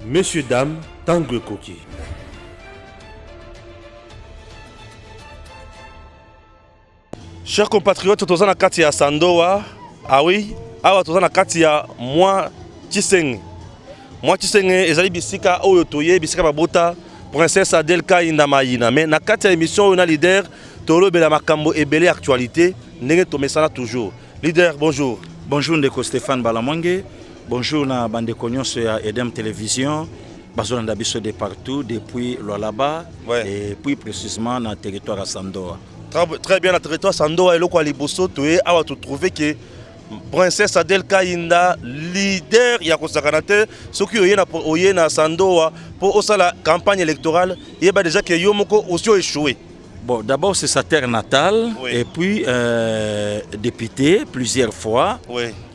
Messieurs, dames, Tangue Koki. Chers compatriotes, tous en kati ya Sandoa. Ah oui, awa tous en kati ya moi Tshisenge. Moi Tshisenge ezali bisika oyo toye bisika babota princesse Adèle Kainda Maïna. Mais na kati ya émission on a leader tolo bela makambo ebele actualité ndenge to mesana toujours. Leader, bonjour. Bonjour ndeko Stéphane Balamwange. Bonjour na bande nyonso ya Edem Télévision. Bazo na biso de partout depuis Lualaba et puis précisément dans le territoire à Sandoa. Très bien, le territoire Sandoa et le quoi liboso toye awa to trouver que princesse Adèle Kainda leader ya kosakanate soki oye na Sandoa pour osala campagne électorale yeba déjà que yo moko aussi échoué. Bon, d'abord c'est sa terre natale et puis député plusieurs fois.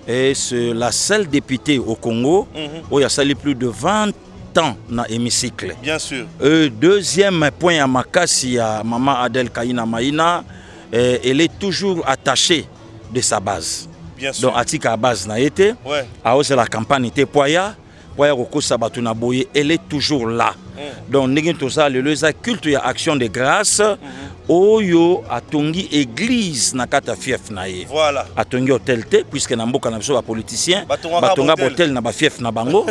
Et c'est la seule députée au Congo où il y a sali plus de 20 ans dans l'hémicycle. Bien sûr. Deuxième point à Makassi, à maman Adèle Kainda Maïna, elle est toujours attachée de sa base. Bien sûr. Donc Atika à base n'a été. C'est la campagne était Poya. Poya Roko Sabatuna Boye, elle est toujours là. Donc Négin Tosa, le culte et action de grâce. Oyo atongi église na kata fief na ye. Voilà. Atongi hôtel te puisque na mboka na biso ba politicien batonga hôtel na ba fief na bango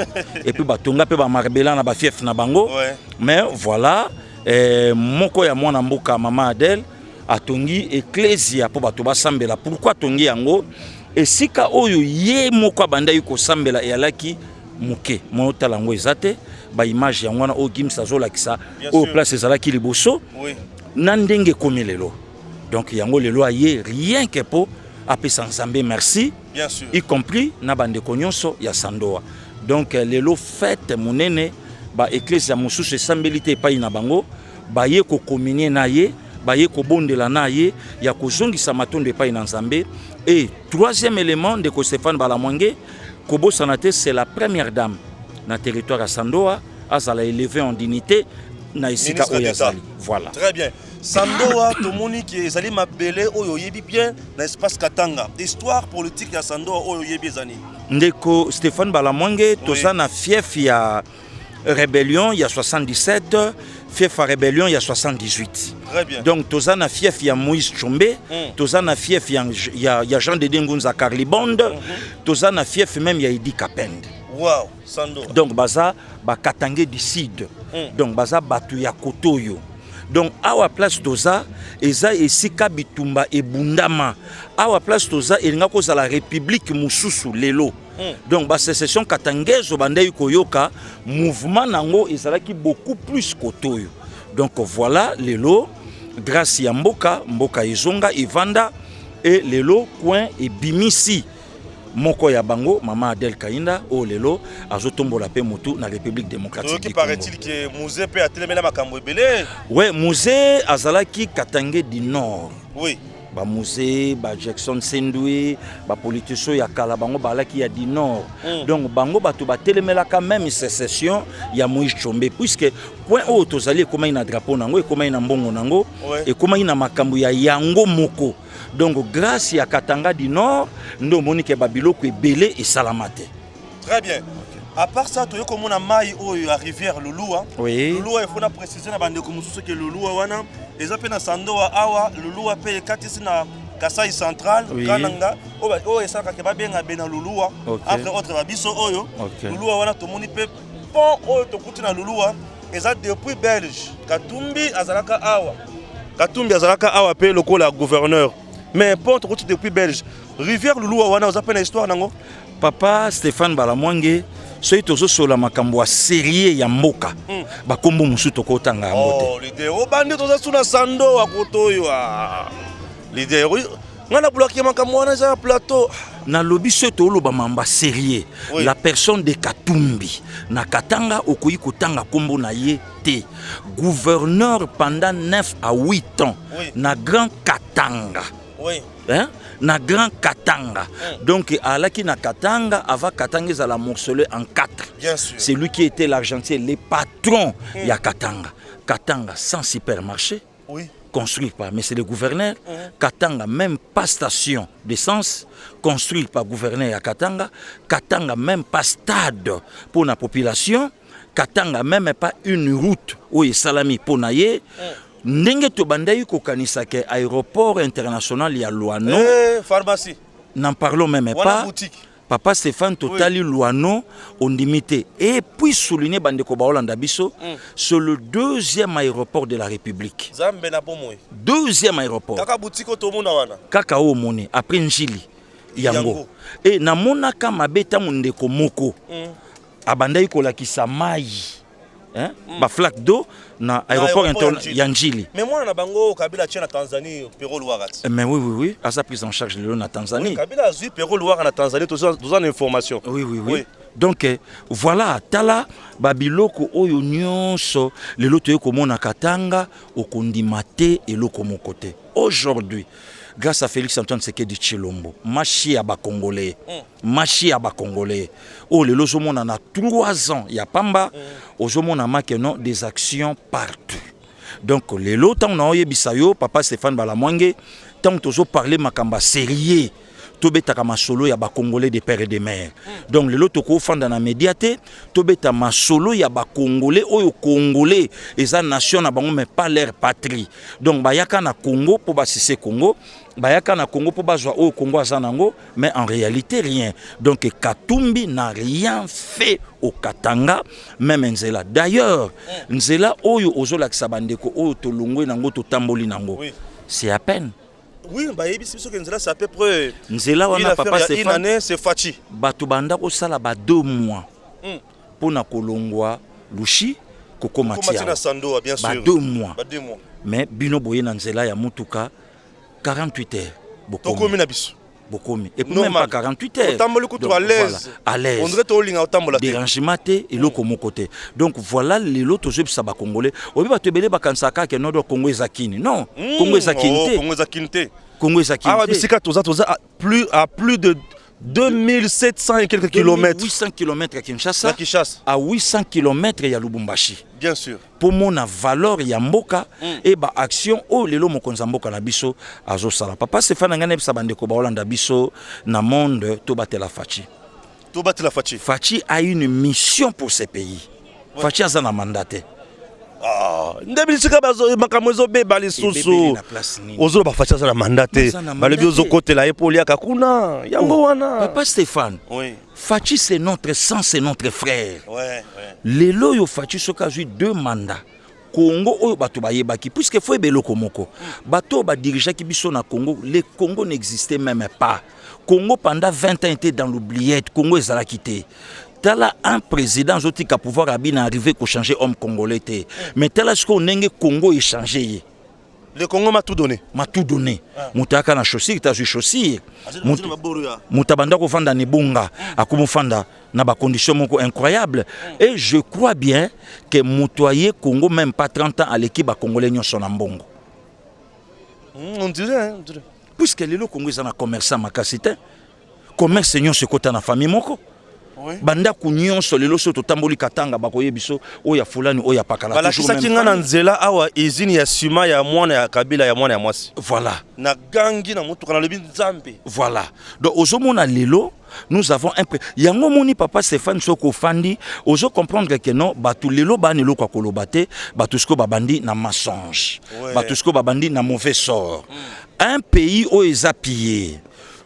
et puis batonga pe ba marbela na ba fief na bango. Mais voilà moko ya mwana mboka mama Adèle atongi ecclesia po bato ba sambela. Pourquoi tongi yango? Et sika oyo ye moko banda yuko sambela e alaki muke mo talango ezate ba image yango na o gimsa zo lakisa o place ezalaki liboso. Nandenge komelelo. Donc yango lelo aye rien que pour apesa nzambe merci. Bien sûr. Y compris na bande konyonso ya Sandoa. Donc lelo fête monene ba église mususu sambelité pa ina bango ba ye ko communier na ye ba ye ko bondela na ye ya ko zongisa matondo pa ina nzambe. Et troisième élément de Stéphane Balamwange Kobo Sanate, c'est la première dame na territoire à Sandoa azala élevé en dignité. Voilà. Très bien. Sandoa, Tomoni qui est allé m'appeler Oyo Yebi bien dans l'espace Katanga. Histoire politique à Sandoa Oyo Yebi Zani. Ndeko Stéphane Balamwange, Tozana fief il y a rébellion il y a 77, fief à rébellion il y a 78. Très bien. Donc Tozana fief il y a Moïse Tchombe, Tozana fief il y a Jean de Dengunza Karlibond, Tozana fief même il y a Idi Kapend. Wow, Sandoa. Donc baza ba Katangé du Sud. Donc baza batu ya kotoyo. Donc awa place toza eza esika bitumba ebundama. Awa place toza elinga koza la République mususu lelo. Donc ba sécession katangezo bandai koyoka mouvement nango ezalaki beaucoup plus kotoyo. Donc voilà lelo grâce ya mboka ezonga evanda et lelo coin et bimisi. Moko ya bango mama Adèle Kainda o lelo azotombola pe motu na République démocratique du Congo. Paraît-il que Musée peut atelemela makambo ebele. Ouais, Musée azalaki Katangé du Nord. Oui. Ba Musée, ba Jackson Sendoué, ba politicien ya kala bango balaki ya du Nord. Donc bango bato ba telemela quand même sécession ya Moïse Tchombe puisque point o tozali comme ina drapeau nango et comme ina mbongo nango et comme ina makambo ya yango moko. Donc grâce à Katanga du Nord, nous avons que Babiloko est belé et salamate. Très bien. À part ça, tu as comme on a maille à rivière Lulua. Oui. Lulua, il faut préciser na bande comme ce que Lulua wana. Les appels na Sandoa awa Lulua paye katisi na Kasai central Kananga. Oh et ça ka ba bien na Lulua. Après autre babiso oyo. Lulua wana to moni pe pont oyo to kuti na Lulua. Eza depuis Belge. Katumbi azalaka awa. Katumbi azalaka awa pe lokola gouverneur. Mais pont route depuis Belge. Rivière Lulua wana vous appelez l'histoire nango. Papa Stéphane Balamwange, soy tozo sola makambo wa sérieux ya mboka. Ba kombo musu tokotanga mbote. Oh, l'idée o bandi toza suna sando akotoyo. L'idée ngana bloquer makambo wana za plateau. Na lobi soto lo ba mamba sérieux. La personne de Katumbi na Katanga okoyi kotanga kombo na ye te. Gouverneur pendant 9 à 8 ans na Grand Katanga. Oui. Hein? Na Grand Katanga. Donc, Alaki na Katanga, avant Katanga, ils allaient morceler en 4. Bien sûr. C'est lui qui était l'argentier, les patrons de Katanga. Katanga sans supermarché. Oui. Construit par, mais c'est le gouverneur. Katanga, même pas station d'essence, construit par gouverneur à Katanga. Katanga, même pas stade pour la population. Katanga même pas une route où est salami ponaye. Ndenge to bandai ko kanisa ke aéroport international ya Luano. Pharmacie. N'en parlons même pas. Boutique. Papa Stéphane Totali Luano on limité. Et puis souligner Bandeko Baolanda Biso, c'est le deuxième aéroport de la République. Zambe na pomoy. Deuxième aéroport. Kaka boutique otomona wana. Kaka o moni après Njili. Yango. Et na monaka mabeta mundeko moko. Abandai ko lakisa mai. Hein? Ba flaque d'eau na aéroport international Yanjili. Mais moi na bango Kabila tient na Tanzanie Pero Luarat. Mais oui, à sa prise en charge le na Tanzanie. Oui, Kabila a vu Pero Luarat na Tanzanie tous en information. Oui. Donc voilà tala babiloko oyo nyonso lelo toye komona Katanga okondimate eloko mokote. Aujourd'hui grâce à Félix Antoine Tshisekedi Tshilombo, marché à Congolais. Oh, le lozomon en a 3 ans. Il y a Pamba, ozomon a marqué des actions partout. Donc, les lots, tant on a eu Bisayo, papa Stéphane Balamwange, tant on a parlé makamba sérieux. Tobeta kama solo ya ba Congolais des pères et des mères. Donc le loto ko fanda na médiaté, tobeta ma solo ya ba Congolais oyo Congolais eza nation na bango mais pas leur patrie. Donc bayaka na Congo pour basise Congo, bayaka na Congo pour bazwa oyo Congo azanango, mais en réalité rien. Donc Katumbi n'a rien fait au Katanga, même Nzela. D'ailleurs, Nzela oyo ozola kisabandeko oyo tolongwe nango to tamboli nango. C'est à peine. Oui, c'est à peu près. Nzela wana papa Stéphane. Une année, c'est Fachi. Batu banda ko sala ba 2 mois. Pour na kolongwa lushi koko matia. Na Sando bien sûr. Ba 2 mois. Ba 2 mois. Mais bino boye na Nzela ya mutuka 48 heures. Bokomi na biso. Bokomi. Et pour même pas 48 heures. Otamboli ko à l'aise. À l'aise. On dirait to linga otambola. Dérangement et loko mon côté. Donc voilà les lots aux ça ba congolais. Obi ba tebele ba kansaka ke nodo Congo ezakini. Non. Congo ezakini. Congo ezakini. Congo ezakini. Ah bisika toza à plus de 2700 et quelques kilomètres. 800 km à Kinshasa. À 800 km à Lubumbashi. Bien sûr. Pour mon valeur ya mboka et ba action o lelo mokonza mboka na biso azo sala. Papa Stéphane ngane bisa bandeko ba Holanda biso na monde to batela Fachi. To batela Fachi. Fachi a une mission pour ce pays. Fachi a un mandat. Ah, ndebisika bazo makamwezo be bali susu. Ozolo ba Fachi a un mandat. Balebi ozokote la epoli ya kakuna. Yango wana. Papa Stéphane. Oui. Fachi c'est notre sang, c'est notre frère. Ouais. Lelo yo Fachi soka eu 2 mandats. Congo oyo bato bayebaki puisque faut ebeloko moko. Bato ba dirigeant ki biso na Congo, le Congo n'existait même pas. Congo pendant 20 ans était dans l'oubliette, Congo ezala quitté. Tala un président zoti ka pouvoir abina arriver ko changer homme congolais té. Mais tala ce qu'on nenge Congo est changé. Le Congo m'a tout donné. M'a tout donné. Moutaka na chaussure, t'as vu chaussure. Moutabanda ko fanda ni bunga, akumu fanda na ba conditions moko incroyables. Et je crois bien que moutoyer Congo même pas 30 ans à l'équipe ba congolais nyoso na mbongo. On dirait. Puisque les Congo sont commerçants makasité. Commerce nyoso kota na famille moko. Oui. Banda kunyon so lelo so totamboli Katanga bakoye biso oya fulani oya pakala toujours même. Balakisa kinga nzela awa izini ya sima ya mwana ya Kabila ya mwana ya mwasi. Voilà. Na gangi na mutu kana lebi nzambe. Voilà. Donc ozomona lelo nous avons un yango moni papa Stéphane soko fandi ozo comprendre que non batu lelo ba nelo kwa kolobate batu sko babandi na mensonge. Batu sko babandi na mauvais sort. Un pays o ezapillé.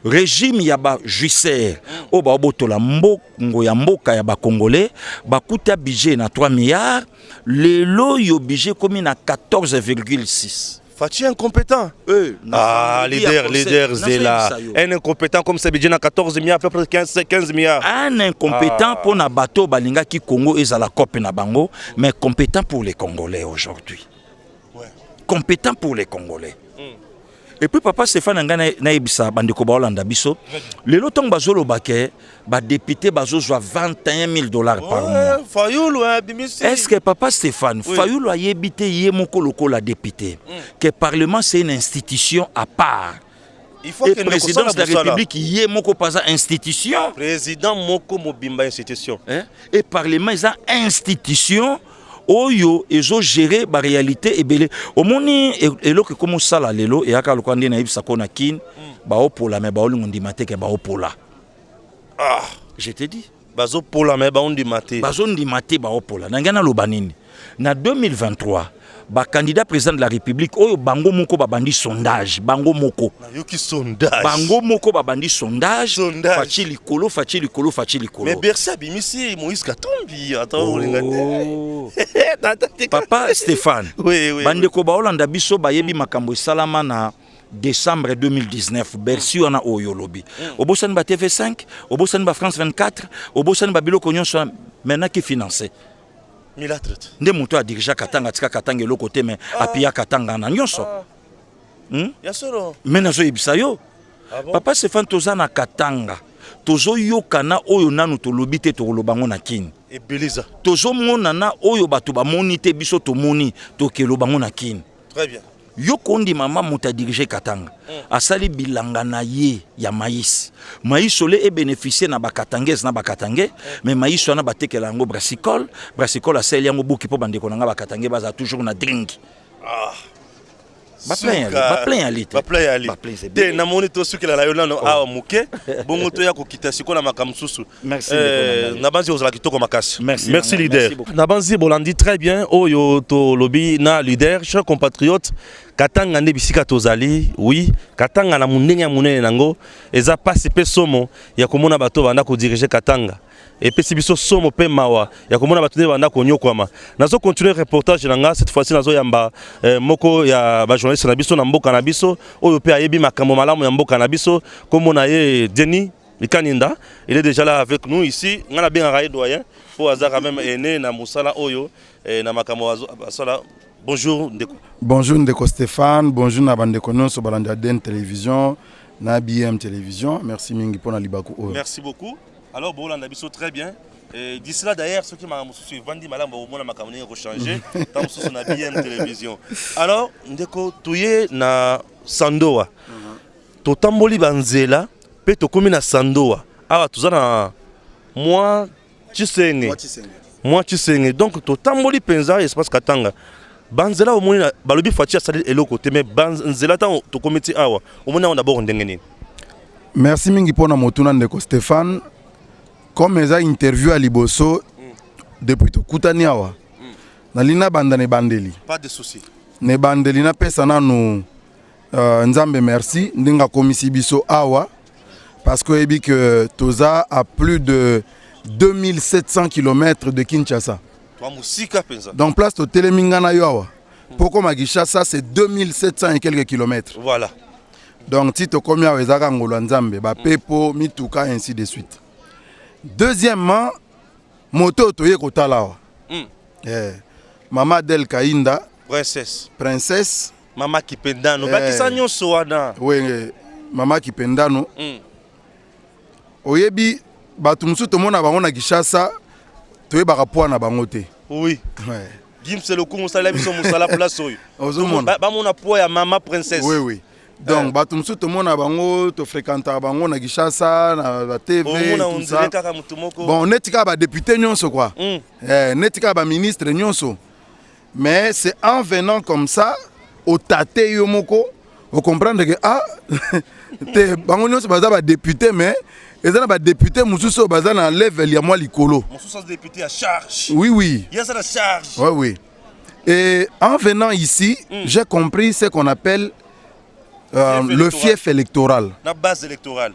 Régime yaba juicer o ba botola mbongo ya mboka ya ba congolais bakuta budget na 3 milliards lelo yo budget comme na 14,6. Fachi incompétent. Leader Zela. Un incompétent comme ce budget na 14 milliards à peu près 15 milliards. Un incompétent pour na bateau balinga ki Congo ezala kope na bango mais compétent pour les Congolais aujourd'hui. Compétent pour les Congolais. Et puis papa Stéphane ngana na ebisa bandeko ba Holanda biso lelo tong bazolo bake ba député bazozwa $21,000 par mois. Fayulu Est-ce que papa Stéphane Fayulu a yebité ye moko lokola député que parlement c'est une institution à part. Il faut que le président de la République yé moko pas institution. Président moko mobimba institution. Et parlement est institution. Oyo ezo gérer ba réalité ebele omoni eloko comme ça la lelo et aka lokandi na ibisa kona kin ba opola mais ba olingo ndimate ke ba opola. Je te dis bazo pola mais ba on di maté ba opola na ngana loba nini na 2023 ba candidat président de la République oyo bango moko babandi sondage bango moko babandi sondage faci likolo mais Bercy abimisi Moïse Katumbi papa Stéphane oui. bande ko ba Hollanda biso bayebi makambo salama na décembre 2019 Bercy wana oyo lobi obosani ba TV5 obosani ba France 24 obosani ba biloko nyonso maintenant qui financé nde moto a dirigé Katanga tika Katanga eloko te mais apia Katanga na nyonso mais nazo yebisa yo papa Stéphane toza na Katanga tozo yokana oyo nanu tolobi te tolobango na kini ebeliza tozo mona na oyo bato ba moni te biso to moni to kelo bango na kini très bien yo kondi mama moto a dirigé Katanga asali bilanga na ye ya maïs ole e bénéficier na bakatangese na bakatangé mais maïs wana batekela yango brassicole asali yango buki po bandeko nanga bakatangé baza toujours na drink ba plein ya litre te na moni to sukela la yona no awa muke bongo to ya ko kita sikola makamsusu na banzi ozala kitoko makasi merci leader na banzi bolandi très bien oyo to lobby na leader chers compatriotes Katanga nde bisika tozali oui Katanga na munenge ya munene nango eza pasi pe somo ya komona bato banda ko diriger Katanga et puis biso somo pe mawa ya komona bato nde banda ko nyokwama nazo continuer reportage nanga cette fois-ci nazo yamba moko ya ba journaliste na biso na mboka na biso oyo pe ayebi makambo malamu ya mboka na biso komona ye Denis Likaninda il est déjà là avec nous ici ngana bien raé doyen pour hasard quand même aîné na musala oyo na makambo asala. Bonjour Ndeko. Bonjour Ndeko Stéphane, bonjour na bandeko nyonso balanda Den Télévision, na BM Télévision. Merci mingi pour na libaku. Merci beaucoup. Alors bolanda biso très bien. D'ici là d'ailleurs ceux qui m'a suivi vandi malam ba mona makamoni ko changer tant sur na BM Télévision. Alors Ndeko tuye na Sandoa. To tamboli banzela pe to komi na Sandoa. Awa tuzana moi Tshisenge. Donc to tamboli penza espace Katanga. Banzela au moins balobi fatia sali eloko te mais banzela ta to komiti awa au moins on d'abord ndenge nini. Merci mingi pona motuna Ndeko Stéphane comme eza interview à liboso depuis to kutani awa na lina banda ne bandeli pas de souci ne bandeli na pesa nanu nzambe merci ndinga komisi biso awa parce que ebi que toza à plus de 2700 km de Kinshasa. Donc place au Télémingana Yowa. Pourquoi Magishasa c'est 2700 et quelques kilomètres. Voilà. Donc Tito Komia Wezaka Ngolanzambe, Pepo, Mituka, ainsi de suite. Deuxièmement, moto Toye Kotalawa. Mama Del Kainda. Princesse. Mama Kipendano. Bakisanyo Soana. Oui, Mama Kipendano. Oyebi, Batumsu Tomona Bangona Gishasa. Tu es barapoa na bangote. Oui. Gim c'est le coup musala biso musala place oyo. Ba mona poa ya mama princesse. Oui. Donc batumsu to mona bango to fréquenter bango na Gishasa na TV tout ça. Bon netika ba député nyonso quoi. Netika ba ministre nyonso. Mais c'est en venant comme ça au tate yomoko on comprendre que te bango nyonso baza ba député mais et ça va député Moussousso Bazana level ya moi likolo. Moussousso député à charge. Oui. Il y a ça la charge. Oui. Et en venant ici, j'ai compris ce qu'on appelle le fief électoral. La base électorale.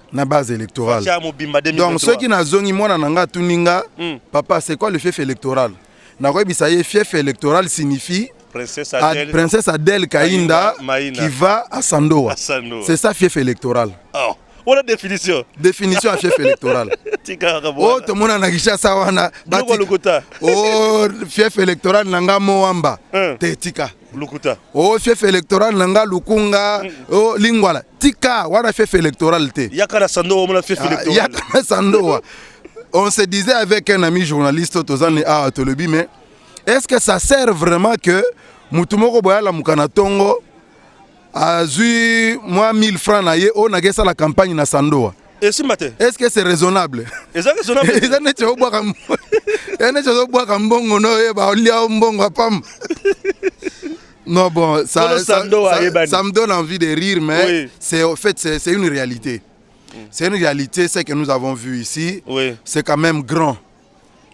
Donc ceux qui n'ont zongi moi nanga tuninga, papa c'est quoi le fief électoral? Nakoy bisaye fief électoral signifie Princesse Adèle Kainda qui va à Sandoa. C'est ça fief électoral. Oh. On a définition. Définition à chef électoral. Oh, tout le monde a dit ça. Oh, chef électoral nanga Moamba. Tika. Oh, chef électoral nanga Lukunga. Oh, Lingwala. Tika. Wala chef électoral te. Yakana Sandoa, on a chef électoral. Yakana Sandoa. On se disait avec un ami journaliste, Tozane A. Tolobi, mais est-ce que ça sert vraiment que Moutumoko Boyala Mukanatongo a eu moi 1000 francs na ye on a gagné la campagne na Sandoa. Est-ce que c'est raisonnable? Est-ce raisonnable? Non bon, ça me donne envie de rire mais oui. C'est en fait c'est une réalité. C'est une réalité, ce que nous avons vu ici. Oui. C'est quand même grand.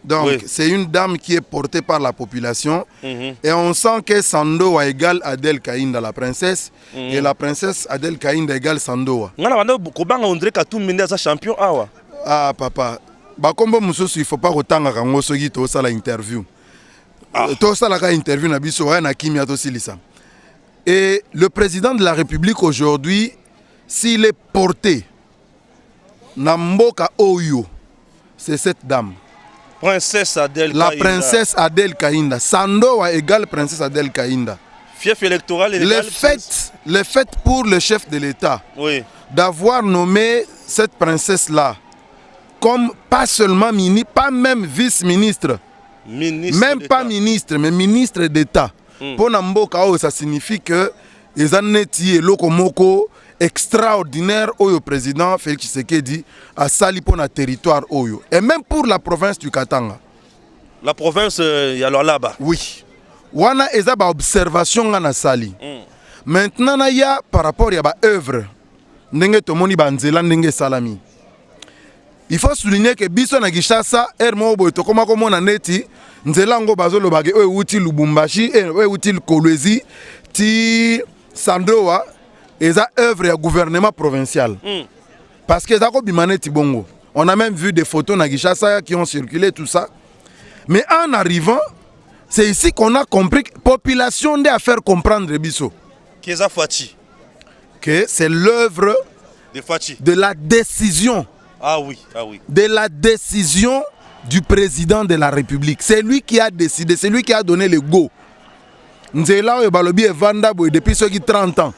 Donc, Oui. c'est une dame qui est portée par la population. Et on sent que Sandoa égale Adel Kainda, la princesse. Et la princesse Adel Kainda égale Sandoa. On dirait que tout le monde est champion. Ah, papa. Bakombo Moussosu, il ne faut pas autant que vous soyez à l'interview. Tout ça, la interview, et le président de la République aujourd'hui, s'il est porté, Namboka Oyo, c'est cette dame. Princesse Adel La Kainda. princesse Adel Kainda. Sandoa égale princesse Adel Kainda. Fief électoral et Le fait pour le chef de l'État d'avoir nommé cette princesse-là comme pas seulement ministre, pas même vice-ministre, même pas ministre, mais ministre d'État. Pour Namboka, ça signifie que les annétis et lokomoko extraordinaire au président Félix Tshisekedi a sali pour notre territoire oyo. Et même pour la province du Katanga. La province, il y a là-bas. Oui. Wana eza ba observation na sali. Maintenant il y a par rapport à ba œuvre ndenge tomoni banzela ndenge salami. Il faut souligner que biso na Kinshasa ermo boy to koma komona neti nzela ngo bazolo bage o uti Lubumbashi o uti Kolwezi ti Sandoa eza œuvre ya gouvernement provincial. Parce que ça bimaneti bongo. On a même vu des photos na Kinshasa qui ont circulé tout ça. Mais en arrivant, c'est ici qu'on a compris que la population doit faire comprendre Bisso que c'est l'œuvre de la décision. Ah oui, ah oui. De la décision du président de la République. C'est lui qui a décidé, c'est lui qui a donné le go. Nzela Balobi et Vanda depuis ceux qui 30 ans.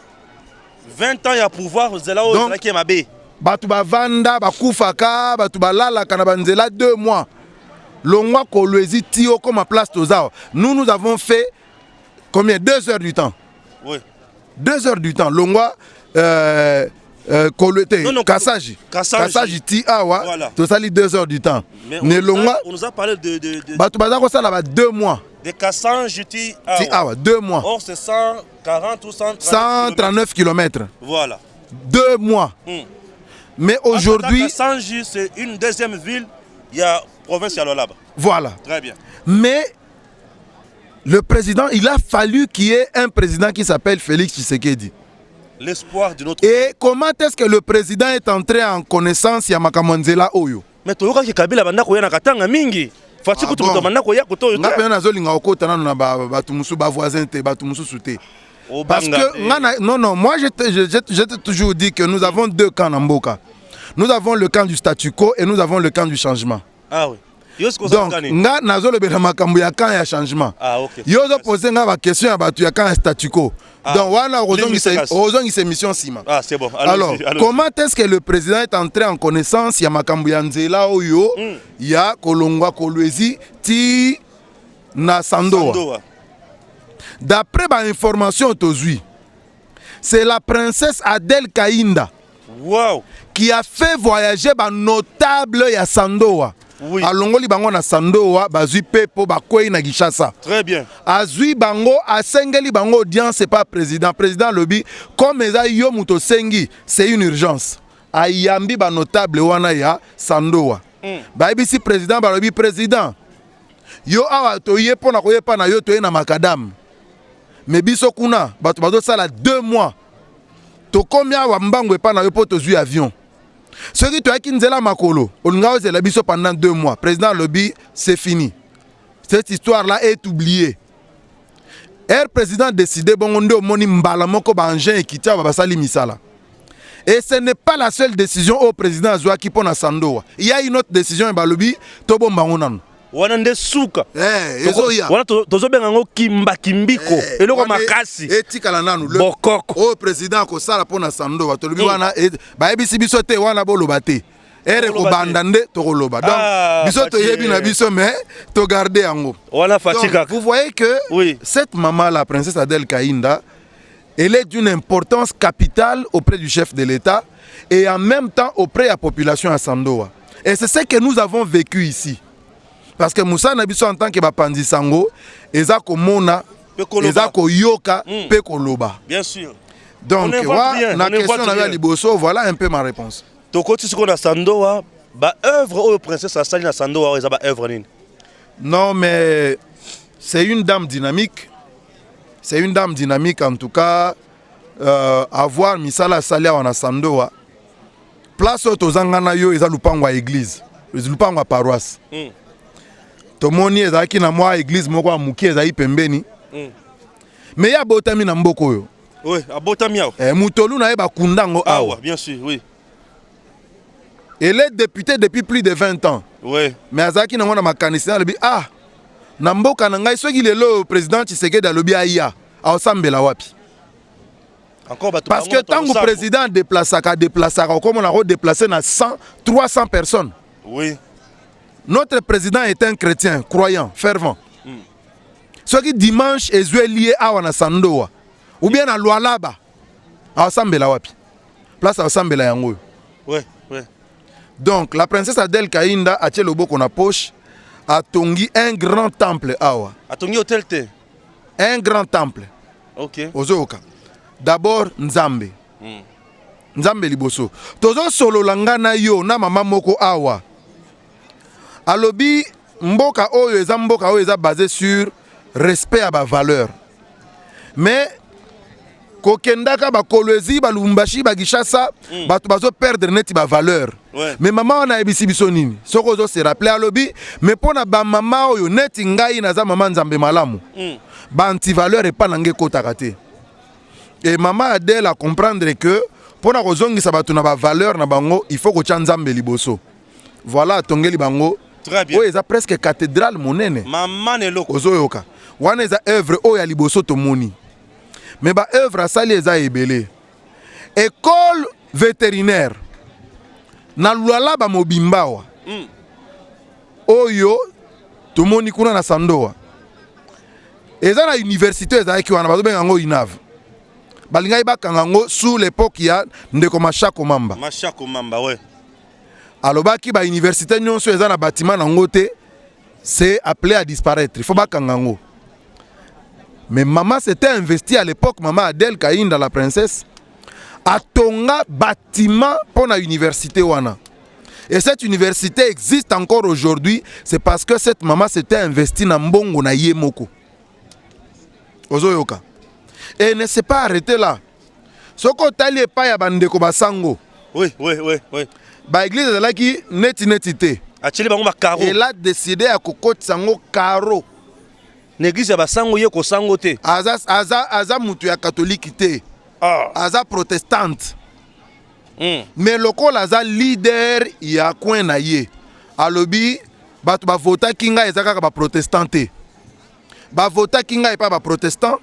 20 ans il y a pouvoir, Nzela qui est mabé. Batuba Vanda, Bakufaka, Batuba Lala, Kanabanzela 2 mois. Longwa Kolwezi Tio comme à place Tozao. Nous avons fait combien? 2 heures du temps. Oui. 2 heures du temps. Longwa Kolwete, Kassaji. Kassaji Ti Awa. Voilà. Tosali 2 heures du temps. Mais on nous a parlé de Batubazako ça là 2 mois. De Kassaji Ti Awa. 2 mois. Or c'est 140 ou 139 km. Voilà. 2 mois. Mais aujourd'hui. Kassaji c'est une deuxième ville. Il y a province là-bas. Voilà. Très bien. Mais le président, il a fallu qu'il y ait un président qui s'appelle Félix Tshisekedi. L'espoir de notre... Et comment est-ce que le président est entré en connaissance ya Makamanzela Oyo? Mais tu vois que Kabila banda ko yana katanga mingi. Fati ko tu banda ko ya ko to. Nga pe na zolinga okota na na batu musu ba voisin te batu musu sute. Parce que non, moi je t'ai toujours dit que nous avons 2 camps en Mboka. Nous avons le camp du statu quo et nous avons le camp du changement. Ah oui. Donc, nga nazolo bela makambu ya camp ya changement. Ah ok. Yozo poser nga ba question ya batu ya camp ya statu quo. Donc voilà, ozongi ces missions sima. Ah c'est bon. Alors, comment est-ce que le président est entré en connaissance ya makambu ya nzela oyo ya Kolongwa Kolwezi ti na Sandoa. D'après ma information tozui, c'est la princesse Adel Kainda. Wow. Qui a fait voyager ba notable ya Sandoa. Oui. Alongoli bango na Sandoa, bazui pepo bakwei na Kinshasa. Très bien. Azui bango, asengeli bango audience, c'est pas président. Président lobby, comme eza yo muto sengi, c'est une urgence. Ayambi ba notable wana ya Sandoa. Ba ibisi président ba lobby président. Yo awa to ye pona ko ye pa na yo to ye na makadam. Mais biso kuna, bato bato sala 2 mois. To combien wa mbango epa na yo po to zui avion. Ce qui te qui nzela makolo, olingao zela biso pendant 2 mois. Président lobby, c'est fini. Cette histoire là est oubliée. Er président décidé bongo au moni mbala moko ba engin ekita ba basali misala. Et ce n'est pas la seule décision au président Azwa qui pona Sandoa. Il y a une autre décision ba lobby to bomba ngonano. Wana nde suka ezoya wana tozobenga ngo kimba kimbiko eloko makasi etikala nanu le bokoko o président ko sala pona Sandoa tolobi wana ba ebisi biso te wana boloba te ere ko banda nde to koloba donc biso to yebi na biso mais to garder yango wana fatika. Vous voyez que cette maman la princesse Adel Kainda, elle est d'une importance capitale auprès du chef de l'État et en même temps auprès de la population à Sandoa. Et c'est ce que nous avons vécu ici. Parce que Moussa Nabiso en tant que Bapandi Sango, Ezako Mona, Ezako Yoka, Pekoloba. Bien sûr. Donc, voilà, la question de Liboso, voilà un peu ma réponse. Tokoti ce qu'on a Sandoa, bah œuvre au princesse Asali na Sandoa, ils ont œuvre nini. Non, mais c'est une dame dynamique. C'est une dame dynamique en tout cas. Avoir misala salia wana Sandoa. Place au tozangana yo eza lupangwa église. Lupangwa paroisse. Tomoni ezaki na mwa église moko amuki ezai pembeni. Mais ya botami na mboko yo. Oui, abotami yao. Mutolu na eba kundango awa. Bien sûr, oui. Elle est députée depuis plus de 20 ans. Oui. Mais azaki na mwana makanisi alobi ah na mboka na ngai soki lelo président Tshisekedi alobi aya aosambela wapi. Parce que tant que le président déplaçaka comme on a déplacé na 100 300 personnes. Oui. Notre président est un chrétien croyant fervent. Ce qui dimanche est lié à wana Sandoa ou bien à Lualaba aosambela wapi. Place aosambela yango. Oui, oui. Donc, la princesse Adel Kainda a tiré le beau qu'on a poche, a tongi un grand temple. Awa. A tongi hôtel T. Un grand temple. Ok. Ozoka. D'abord, Nzambe. Nzambe liboso. Tozo solo langana yo na mama moko awa. Alobi, mboka oyo eza basé sur respect à ba valeur. Mais, kokendaka ba kolwezi ba Lubumbashi ba Gishasa ba bazo perdre neti ba valeur. Mais maman on a ebisi biso nini soko zo se rappeler alobi mais pona ba mama oyo neti ngai na za mama Nzambe malamu ba anti valeur e pa nange kotaka te. Et maman Adèle à comprendre que pona kozongisa batu na ba valeur na bango il faut ko tia Nzambe liboso. Voilà tongeli bango. Très bien. Oyo eza presque cathédrale monene. Maman ne loko. Ozoyoka. Wana eza œuvre oyo ya liboso to moni. Mais ba œuvre asali eza ebele. École vétérinaire na Lualaba mobimbawa. Oyo tomoni kuna na Sandoa. Eza na université ezaki wana bazo benga ngo INAV. Balinga ibakanga ngo sous l'époque ya ndeko Machako Mamba. Machako Mamba, ouais. Alobaki ba université nyonso eza na bâtiment na ngote c'est appelé à disparaître. Il faut bakanga ngo. Mais maman s'était investie à l'époque, maman Adèle Kainda, la princesse, à Tonga bâtiment pour la université wana. Et cette université existe encore aujourd'hui, c'est parce que cette maman s'était investie dans Mbongo na Yemoko. Ozoyoka. Et ne s'est pas arrêté là. Soko tali pa ya bandeko basango. Oui, oui, oui, oui. Ba église de là qui neti te. Elle a décidé à kokoti sango karo. L'église ya basango ye ko sango te. Aza mutu ya catholique te. Aza protestante. Mais lokola aza leader ya coin na ye. Alobi batu ba vota kinga ezaka ba protestante. Ba vota kinga epa ba protestant.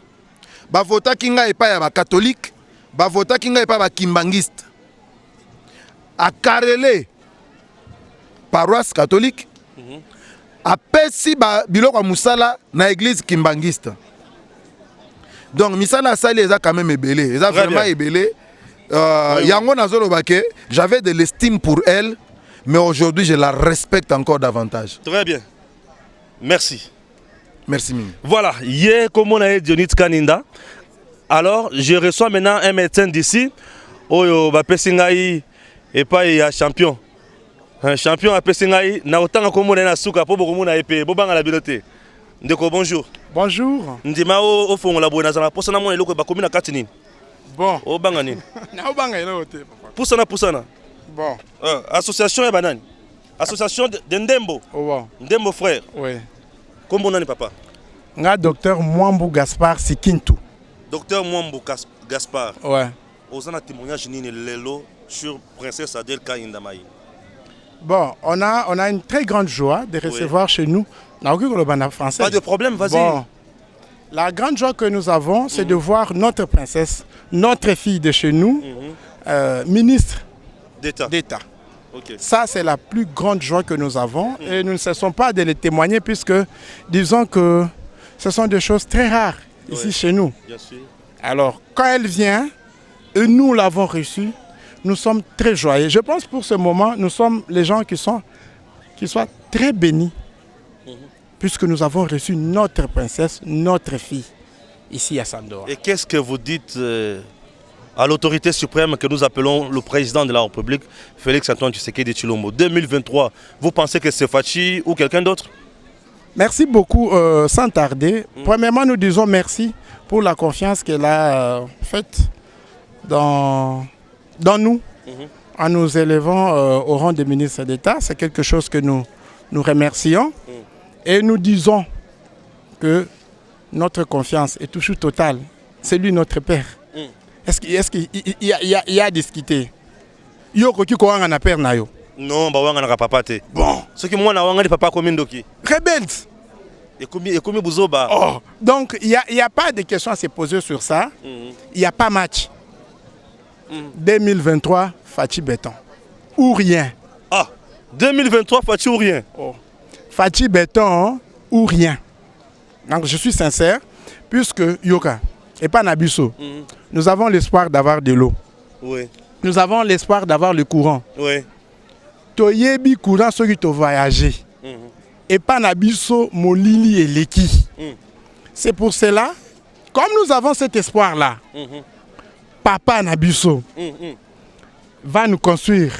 Ba vota kinga epa ya ba catholique. Ba vota kinga epa ba kimbangiste. A Karele paroisse catholique. Apesi ba biloko musala na église kimbangiste. Donc misala sali eza quand même ebele, eza vraiment ebele. Yango nazolo bake, j'avais de l'estime pour elle, mais aujourd'hui je la respecte encore davantage. Très bien. Merci. Merci Mimi. Voilà, hier comme on a dit Dionys Kaninda. Alors, je reçois maintenant un médecin d'ici. Oyo ba pesingai et pas ya champion. Un champion a pesingai na otanga ko mona na suka po boko mona epé bo banga la biloté. Ndeko bonjour. Bonjour. Ndima o fongo la bona za posana mona eloko ba komi na kati nini? Bon. O banga nini? Na o banga eloko te papa. Pusana. Bon. Association ya banani? Association de Ndembo. Oh bon. Ndembo frère. Oui. Comment nani papa? Nga docteur Mwambu Gaspard Sikintu. Docteur Mwambu Gaspard. Ouais. Osana témoignage nini lelo sur princesse Adèle Kainda Maï. Bon, on a une très grande joie de recevoir chez nous. Français. Pas de problème, vas-y. Bon, la grande joie que nous avons, c'est de voir notre princesse, notre fille de chez nous, ministre d'État. Okay. Ça, c'est la plus grande joie que nous avons et nous ne cessons pas de les témoigner puisque, disons que ce sont des choses très rares ici chez nous. Bien sûr. Alors, quand elle vient, et nous l'avons reçue, nous sommes très joyeux. Je pense pour ce moment, nous sommes les gens qui soient très bénis, puisque nous avons reçu notre princesse, notre fille, ici à Sandoa. Et qu'est-ce que vous dites à l'autorité suprême que nous appelons le président de la République, Félix-Antoine Tshisekedi Tshilombo. 2023, vous pensez que c'est Fachi ou quelqu'un d'autre? Merci beaucoup, sans tarder. Premièrement, nous disons merci pour la confiance qu'elle a faite dans nous, en nous élevant au rang de ministre d'État. C'est quelque chose que nous remercions. Et nous disons que notre confiance est toujours totale. C'est lui notre Père. Est-ce qu'il y a à discuter? Yoko qui ko anga na père na yo? Non, bah wanga na papa te. Bon. Ce qui moi na wanga de papa combien doki? Rebels. Et combien Bouzoba? Oh, donc il y a pas de questions à se poser sur ça. Il y a pas match. 2023 Fachi Béton. Ou rien. Ah, 2023 Fachi ou rien. Oh. Fachi Béton ou rien. Donc je suis sincère puisque Yoka et pas Nabiso. Nous avons l'espoir d'avoir de l'eau. Oui. Nous avons l'espoir d'avoir le courant. Oui. Toyebi courant ceux qui ont voyagé. Et pas Nabiso, Molili et Leki. C'est pour cela, comme nous avons cet espoir-là, Papa Nabiso va nous construire,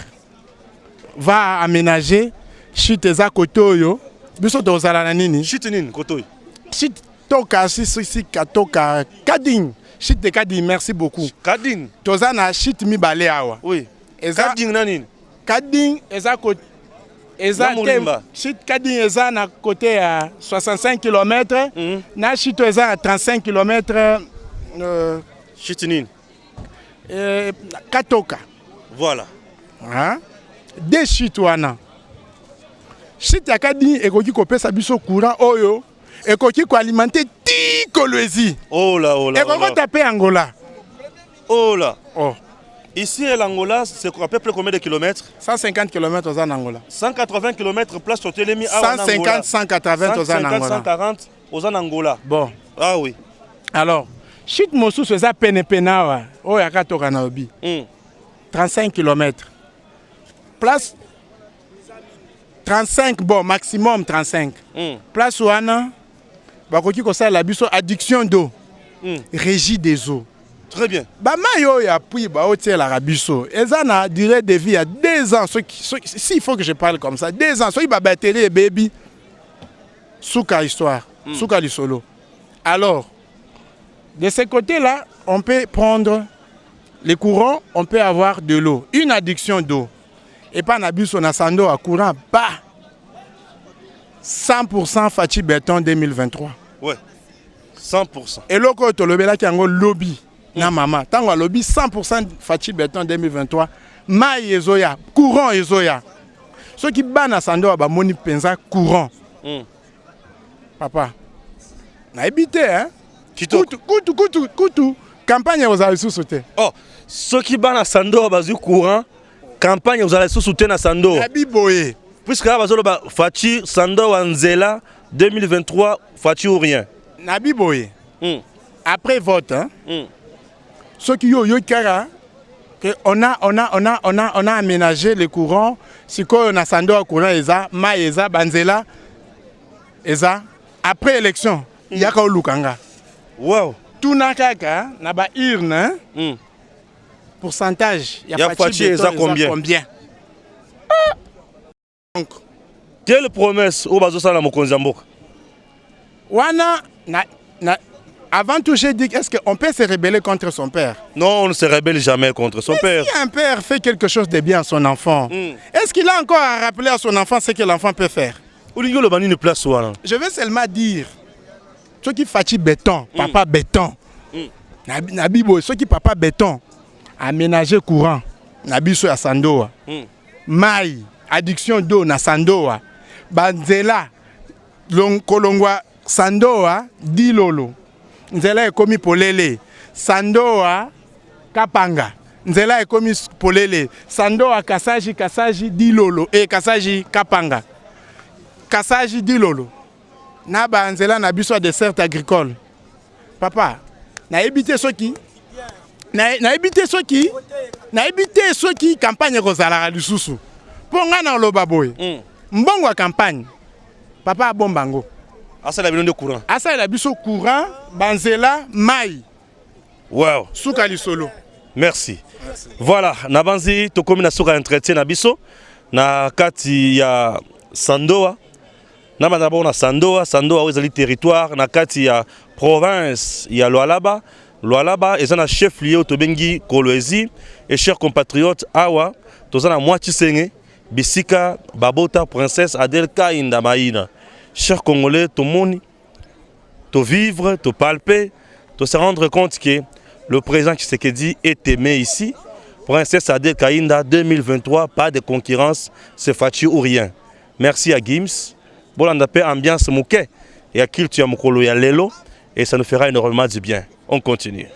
va aménager Chiteza Kotoyo. Biso tozala nini? Chitinin Kotoyo. Chitoka si katoka Kading. Chite Kading, merci beaucoup. Kading. Tozana chit mi bale awa. Oui. Kading nanini? Kading eza ko eza chit Kading eza na côté à 65 km. Na chito eza à 35 km. Chitinin. Katoka. Voilà. Hein? Des chitoana. Chit ya Kading ekoki kopesa biso courant oyo. Ekoki ko alimenter ti Kolwezi. Oh là, oh là. Ekoki taper Angola. Oh là. Oh. Ici à l'Angola, c'est à peu près combien de kilomètres? 150 km aux Angola. 180 km place au Télémi à 150, 180 aux Angola. 140 aux Angola. Bon. Ah oui. Alors, chit mosu c'est ça penepenawa. Oh yaka toka na obi. 35 km. Place 35, bon, maximum 35. Place ouana, bakoki kosa la biso addiction d'eau. Régie des eaux. Très bien. Mayo ya puis ba otie la rabiso. Ezana durée de vie à 2 ans. S'il faut que je parle comme ça, 2 ans. Soki ba batterie et baby. Souka histoire. Souka du solo. Alors, de ce côté-là, on peut prendre les courants, on peut avoir de l'eau. Une addiction d'eau. Et pas nabiso na sando à courant bas. 100% Fachi Béton 2023. Ouais. 100%. Et loko tolobela ki ango lobby. Na mama, tango lobby 100% Fachi Béton 2023, mai ezoya, courant ezoya. Ceux qui bana sando ba moni penza courant. Papa. Na habité hein. Kutu. Campagne aux allez sous-sauter. Oh, ceux qui bana sando ba courant, campagne aux allez sous-sauter na sando. Abiboye. Puisque là ba Fachi sando Wanzela 2023 Fachi ou rien. Nabiboye. Après vote hein. Ceux qui ont eu kara, on a aménagé le courant. Si on a sando à courant, eza, ma eza, banzela, eza. Après élection, il y a qu'au Lukanga. Wow. Tout n'a qu'à, n'a pas urne. Pourcentage, il y a Fachi eza combien? Donc, quelle promesse au bazo sana mokonzamboka? Wana avant tout, j'ai dit, est-ce qu'on peut se rebeller contre son père? Non, on ne se rebelle jamais contre son père. Si un père fait quelque chose de bien à son enfant, est-ce qu'il a encore à rappeler à son enfant ce que l'enfant peut faire? Je veux seulement dire, ceux qui Fachi Béton, papa Béton, Nabibo, ceux qui papa Béton, aménager courant, Nabiso à Sandoa, Maï, addiction d'eau na Sandoa, Banzela, Kolongwa, Sandoa, Dilolo. Nzela ekomi polele, Sandoa Kapanga. Nzela ekomi polele, Sandoa Kasaji Dilolo et Kasaji Kapanga. Kasaji Dilolo. Naba nzela na biso dessert agricole. Papa, na éviter ceux qui campagne kozala lisusu. Ponga na loba boy. Mbongo campagne. Papa bombango. Asa la de courant. Asa la biso courant, banzela, mai. Wow. Souka li solo. Merci. Voilà, nabanzi tokomi na suka entretien na biso na kati ya Sandoa. Na d'abord na Sandoa ezali territoire na kati ya province ya Lualaba. Lualaba est un chef-lieu tobengi Kolwezi et chers compatriotes awa tozana moitié senge bisika babota princesse Adelka Indamaïna. Chers Congolais, tout le monde, tout vivre, tout palper, tout se rendre compte que le président Tshisekedi est aimé ici. Princesse Adel Kainda 2023, pas de concurrence, c'est fâché ou rien. Merci à Gims. Bon, on a fait ambiance mouké et à culture mokolo ya lelo et ça nous fera énormément du bien. On continue.